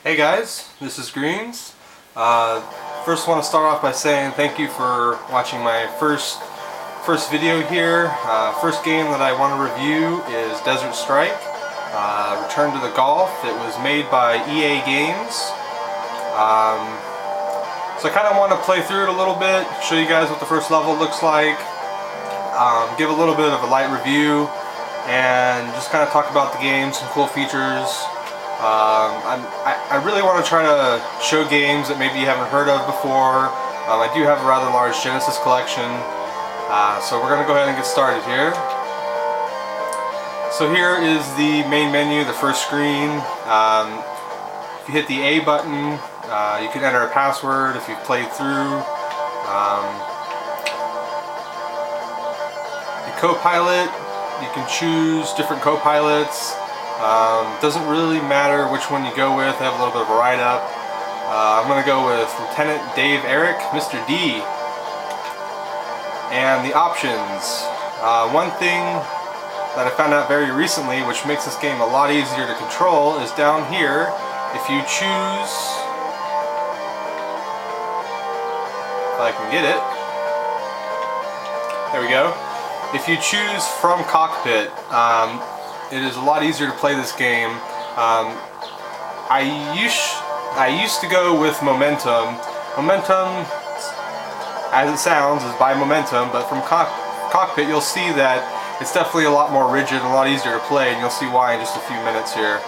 Hey guys, this is Greens. First want to start off by saying thank you for watching my first video here. First game that I want to review is Desert Strike, Return to the Golf. It was made by EA Games. So I kind of want to play through it a little bit, show you guys what the first level looks like, give a little bit of a light review, and just kind of talk about the game, some cool features. I really want to try to show games that maybe you haven't heard of before. I do have a rather large Genesis collection, so we're going to go ahead and get started here. So here is the main menu, the first screen. If you hit the A button, you can enter a password if you've played through. The co-pilot, you can choose different co-pilots. Doesn't really matter which one you go with. I have a little bit of a write-up. I'm going to go with Lieutenant Dave Eric, Mr. D. And the options. One thing that I found out very recently, which makes this game a lot easier to control, is down here. If you choose, if I can get it, there we go. If you choose from cockpit, it is a lot easier to play this game. I used to go with momentum. Momentum, as it sounds, is by momentum, but from cockpit you'll see that it's definitely a lot more rigid and a lot easier to play, and you'll see why in just a few minutes here.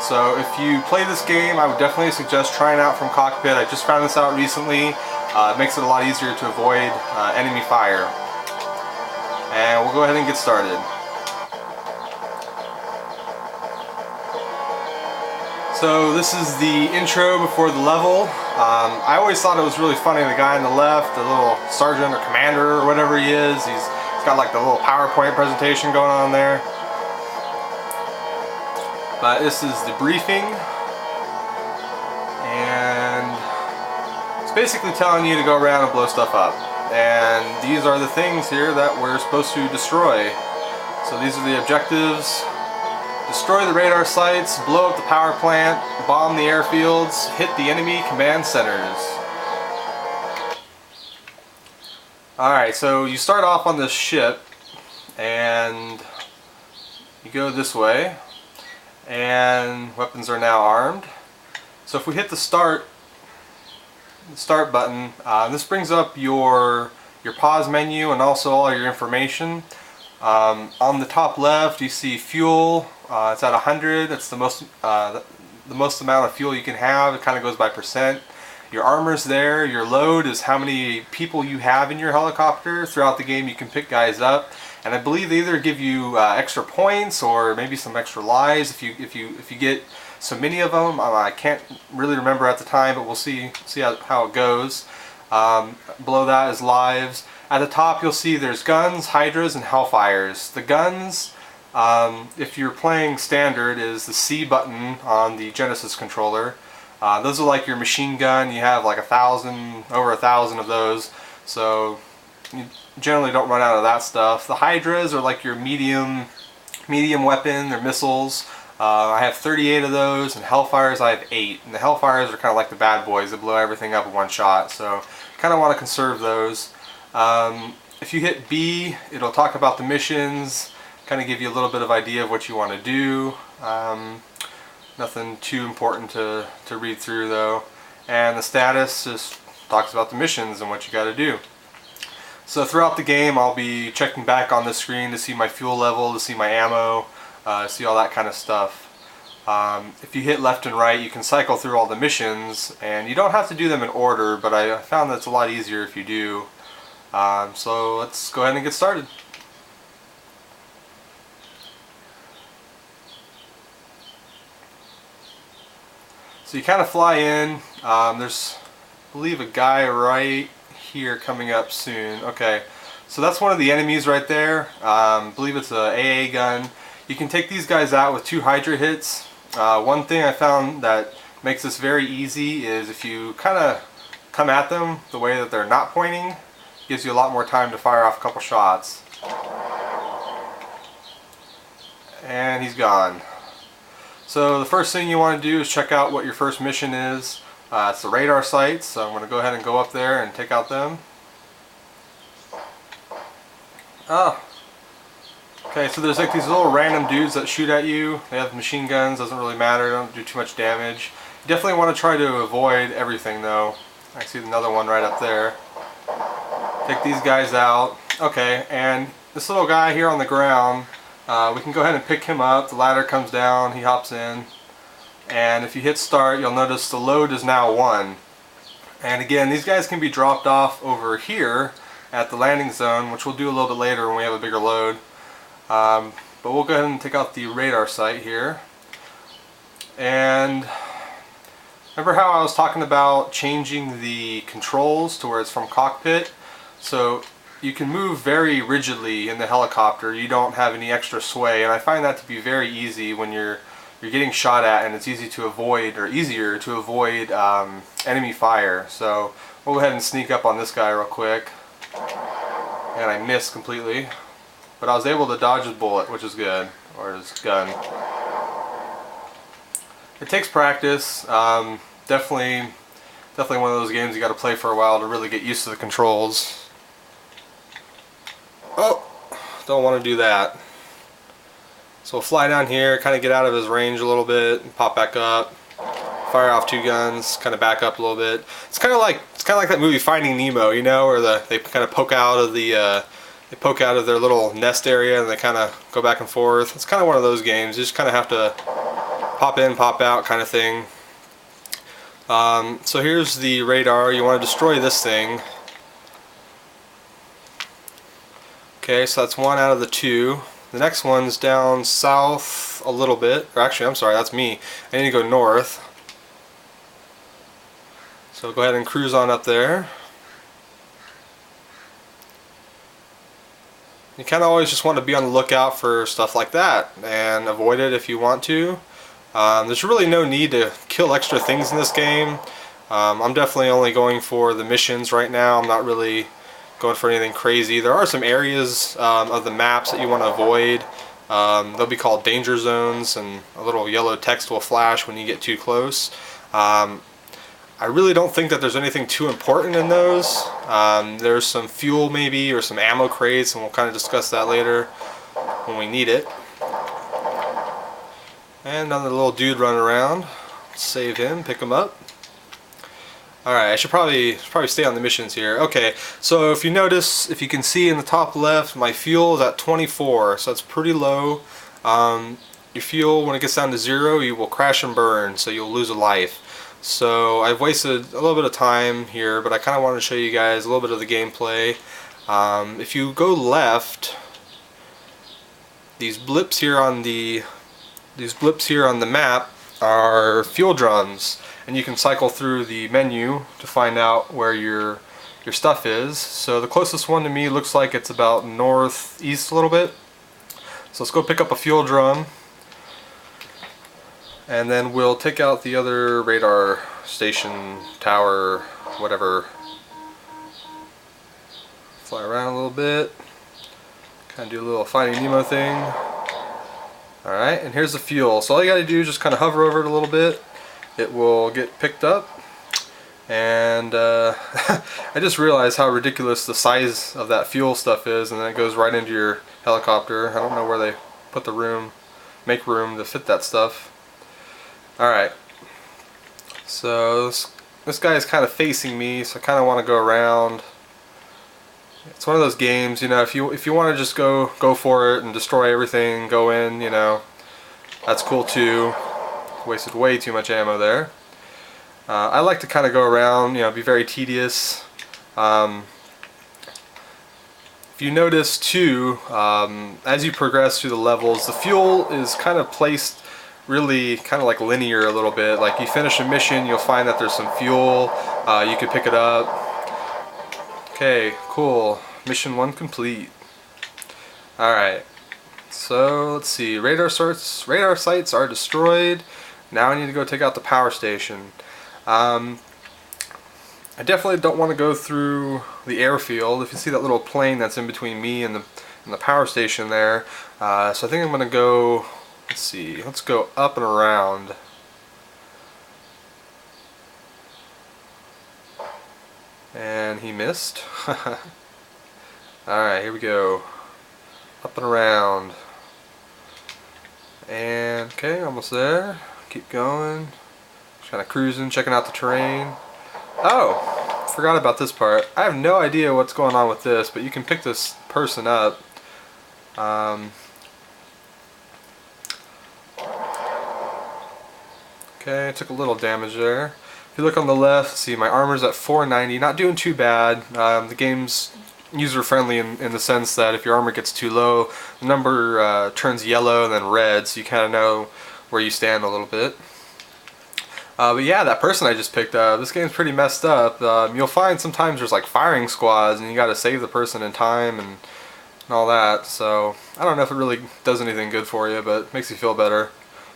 So if you play this game, I would definitely suggest trying out from cockpit. I just found this out recently. It makes it a lot easier to avoid enemy fire. And we'll go ahead and get started. So this is the intro before the level. I always thought it was really funny, the guy on the left, the little sergeant or commander or whatever he is, he's got like the little PowerPoint presentation going on there. But this is the briefing, and it's basically telling you to go around and blow stuff up. And these are the things here that we're supposed to destroy. So these are the objectives. Destroy the radar sites, blow up the power plant, bomb the airfields, hit the enemy command centers. Alright, so you start off on this ship and you go this way, and weapons are now armed. So if we hit the start button, this brings up your pause menu and also all your information. On the top left you see fuel. It's at 100. That's the most amount of fuel you can have. It kind of goes by percent. Your armor's there. Your load is how many people you have in your helicopter. Throughout the game you can pick guys up, and I believe they either give you extra points or maybe some extra lives if you get so many of them. I can't really remember at the time, but we'll see how it goes. Below that is lives. At the top you'll see there's guns, hydras, and hellfires. The guns, if you're playing standard, is the C button on the Genesis controller. Those are like your machine gun. You have like over 1,000 of those, so you generally don't run out of that stuff. The hydras are like your medium weapon. They're missiles. I have 38 of those, and hellfires I have 8. And the hellfires are kind of like the bad boys that blow everything up in one shot, so kind of want to conserve those. If you hit B, it'll talk about the missions, kind of give you a little bit of idea of what you want to do. Nothing too important to read through though. And the status just talks about the missions and what you got to do. So throughout the game I'll be checking back on the screen to see my fuel level, to see my ammo, see all that kind of stuff. If you hit left and right you can cycle through all the missions, and you don't have to do them in order, but I found that it's a lot easier if you do. So let's go ahead and get started. So you kind of fly in. There's, I believe, a guy right here coming up soon. Okay, so that's one of the enemies right there. I believe it's a AA gun. You can take these guys out with 2 Hydra hits. One thing I found that makes this very easy is if you kind of come at them the way that they're not pointing, gives you a lot more time to fire off a couple shots. And he's gone. So the first thing you want to do is check out what your first mission is. It's the radar sites, so I'm going to go ahead and go up there and take out them. Oh. Okay, so there's like these little random dudes that shoot at you. They have machine guns, doesn't really matter, they don't do too much damage. You definitely want to try to avoid everything though. I see another one right up there. Take these guys out. Okay, and this little guy here on the ground, we can go ahead and pick him up. The ladder comes down, he hops in. And if you hit start, you'll notice the load is now 1. And again, these guys can be dropped off over here at the landing zone, which we'll do a little bit later when we have a bigger load. But we'll go ahead and take out the radar site here. And remember how I was talking about changing the controls to where it's from cockpit? So you can move very rigidly in the helicopter. You don't have any extra sway, and I find that to be very easy when you're getting shot at, and it's easy to avoid, or easier to avoid enemy fire. So we'll go ahead and sneak up on this guy real quick. And I missed completely. But I was able to dodge his bullet, which is good. Or his gun. It takes practice. Definitely one of those games you got to play for a while to really get used to the controls. Oh, don't want to do that. So we'll fly down here, kind of get out of his range a little bit, and pop back up. Fire off 2 guns, kind of back up a little bit. It's kind of like that movie Finding Nemo, you know, where they kind of poke out of their little nest area and they kind of go back and forth. It's kind of one of those games. You just kind of have to pop in, pop out kind of thing. So here's the radar. You want to destroy this thing. Okay, so that's 1 out of the 2. The next one's down south a little bit. Or actually, I'm sorry, that's me. I need to go north. So go ahead and cruise on up there. You kind of always just want to be on the lookout for stuff like that and avoid it if you want to. There's really no need to kill extra things in this game. I'm definitely only going for the missions right now. I'm not really going for anything crazy. There are some areas of the maps that you want to avoid. They'll be called danger zones, and a little yellow text will flash when you get too close. I really don't think that there's anything too important in those. There's some fuel maybe, or some ammo crates, and we'll kind of discuss that later when we need it. And another little dude running around. Save him, pick him up. Alright, I should probably stay on the missions here. Okay, so if you notice, if you can see in the top left, my fuel is at 24, so that's pretty low. Your fuel, when it gets down to 0, you will crash and burn, so you'll lose a life. So I've wasted a little bit of time here, but I kind of wanted to show you guys a little bit of the gameplay. If you go left, these blips here on the map are fuel drums, and you can cycle through the menu to find out where your stuff is. So the closest one to me looks like it's about northeast a little bit. So let's go pick up a fuel drum, and then we'll take out the other radar station, tower, whatever. Fly around a little bit, kind of do a little Finding Nemo thing. Alright, and here's the fuel. So all you gotta do is just kind of hover over it a little bit. It will get picked up. And I just realized how ridiculous the size of that fuel stuff is, and then it goes right into your helicopter. I don't know where they put the room, make room to fit that stuff. Alright, so this guy is kind of facing me, so I kind of want to go around. It's one of those games, you know, if you want to just go for it and destroy everything, go in, you know, that's cool too. Wasted way too much ammo there. I like to kind of go around, you know, be very tedious. If you notice too, as you progress through the levels, the fuel is kind of placed really kind of like linear a little bit. Like you finish a mission, you'll find that there's some fuel, you can pick it up. Okay, cool. Mission 1 complete. Alright, so let's see. Radar sites are destroyed. Now I need to go take out the power station. I definitely don't want to go through the airfield. If you see that little plane that's in between me and the power station there, so I think I'm going to go Let's see, let's go up and around. And he missed. Alright, here we go. Up and around. And, okay, almost there. Keep going. Just kind of cruising, checking out the terrain. Oh, forgot about this part. I have no idea what's going on with this, but you can pick this person up. Okay, I took a little damage there. If you look on the left, see my armor's at 490, not doing too bad. The game's user-friendly in the sense that if your armor gets too low, the number turns yellow and then red, so you kind of know where you stand a little bit. But yeah, that person I just picked up, this game's pretty messed up. You'll find sometimes there's like firing squads and you gotta save the person in time and all that, so I don't know if it really does anything good for you, but it makes you feel better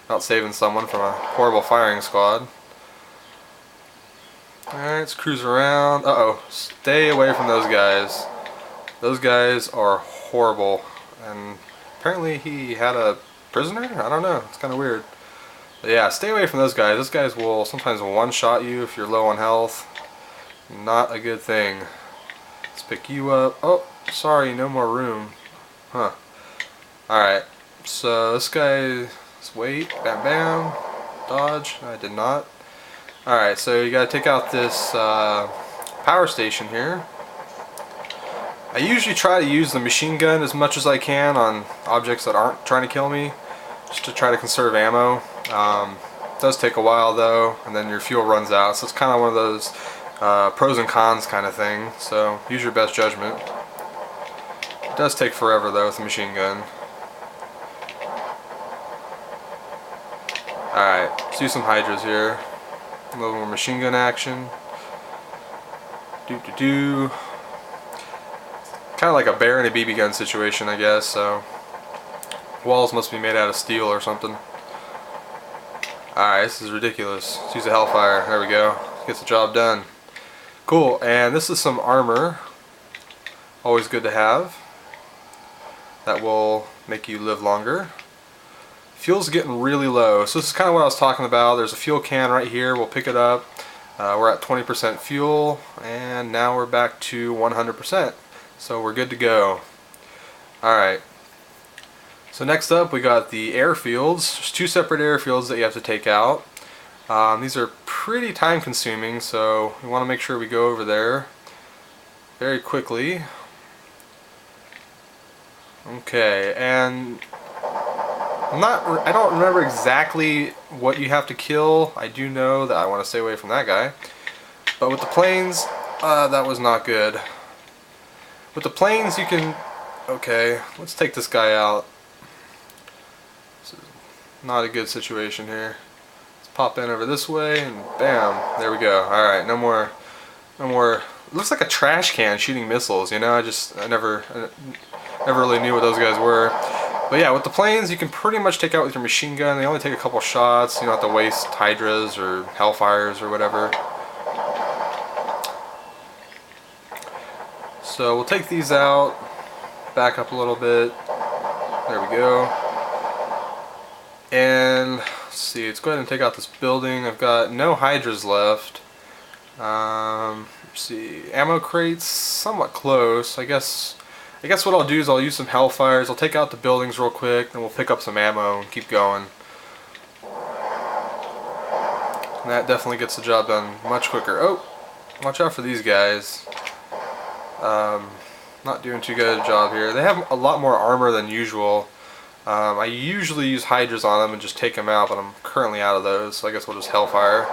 about saving someone from a horrible firing squad. Alright, let's cruise around. Uh-oh, stay away from those guys. Those guys are horrible. And apparently he had a prisoner? I don't know, it's kind of weird. But yeah, stay away from those guys. Those guys will sometimes one-shot you if you're low on health. Not a good thing. Let's pick you up. Oh, sorry, no more room. Huh. Alright, so this guy... Let's wait. Bam bam. Dodge. I did not. Alright, so you gotta take out this power station here. I usually try to use the machine gun as much as I can on objects that aren't trying to kill me, just to try to conserve ammo. It does take a while though, and then your fuel runs out, so it's kind of one of those pros and cons kind of thing, so use your best judgment. It does take forever though with the machine gun. Alright, let's do some hydras here. A little more machine gun action. Kind of like a bear and a BB gun situation, I guess, so walls must be made out of steel or something. Alright, this is ridiculous. Let's use a Hellfire. There we go. Gets the job done. Cool, and this is some armor. Always good to have. That will make you live longer. Fuel's getting really low, so this is kind of what I was talking about. There's a fuel can right here. We'll pick it up. We're at 20% fuel, and now we're back to 100%. So we're good to go. Alright. So next up we got the airfields. There's two separate airfields that you have to take out. These are pretty time consuming, so we want to make sure we go over there very quickly. Okay, and I don't remember exactly what you have to kill. I do know that I want to stay away from that guy. But with the planes, that was not good. With the planes you can... Okay, let's take this guy out. This is not a good situation here. Let's pop in over this way and bam, there we go. Alright, no more... It looks like a trash can shooting missiles, you know? I never really knew what those guys were. But yeah, with the planes, you can pretty much take out with your machine gun. They only take a couple shots. You don't have to waste hydras or hellfires or whatever. So we'll take these out, back up a little bit. There we go. And let's see, let's go ahead and take out this building. I've got no hydras left. Let's see, ammo crates, somewhat close. I guess what I'll do is I'll use some hellfires. I'll take out the buildings real quick, then we'll pick up some ammo and keep going. And that definitely gets the job done much quicker. Oh, watch out for these guys. Not doing too good a job here. They have a lot more armor than usual. I usually use hydras on them and just take them out, but I'm currently out of those, so I guess we'll just hellfire.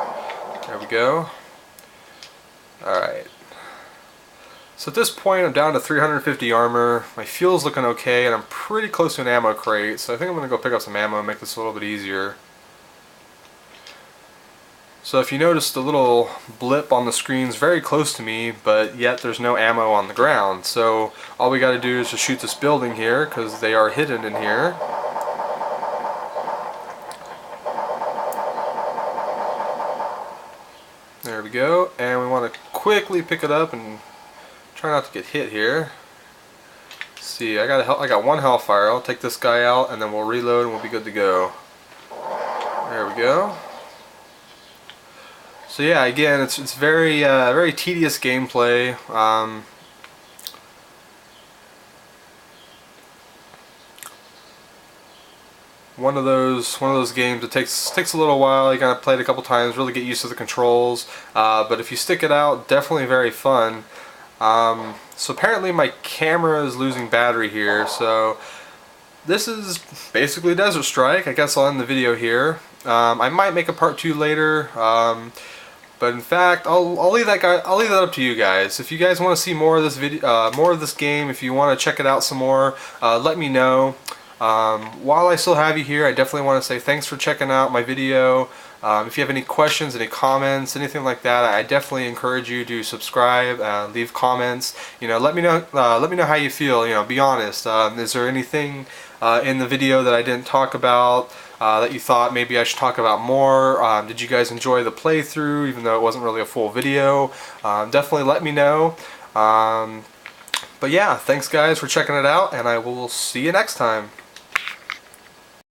There we go. Alright. So at this point I'm down to 350 armor, my fuel's looking okay, and I'm pretty close to an ammo crate, so I think I'm going to go pick up some ammo and make this a little bit easier. So if you notice, the little blip on the screen is very close to me, but yet there's no ammo on the ground. So all we got to do is just shoot this building here, because they are hidden in here. There we go, and we want to quickly pick it up and try not to get hit here. Let's see, I got one Hellfire. I'll take this guy out and then we'll reload and we'll be good to go. There we go. So yeah, again, it's very very tedious gameplay. One of those games. It takes a little while. You gotta play it a couple times, really get used to the controls. But if you stick it out, definitely very fun. So apparently my camera is losing battery here. So this is basically Desert Strike. I guess I'll end the video here. I might make a part 2 later. But in fact, I'll leave that up to you guys. If you guys want to see more of this video, more of this game, if you want to check it out some more, let me know. While I still have you here, I definitely want to say thanks for checking out my video. If you have any questions, any comments, anything like that, I definitely encourage you to subscribe, leave comments. You know, let me know how you feel. You know, be honest. Is there anything in the video that I didn't talk about that you thought maybe I should talk about more? Did you guys enjoy the playthrough, even though it wasn't really a full video? Definitely let me know. But yeah, thanks guys for checking it out, and I will see you next time.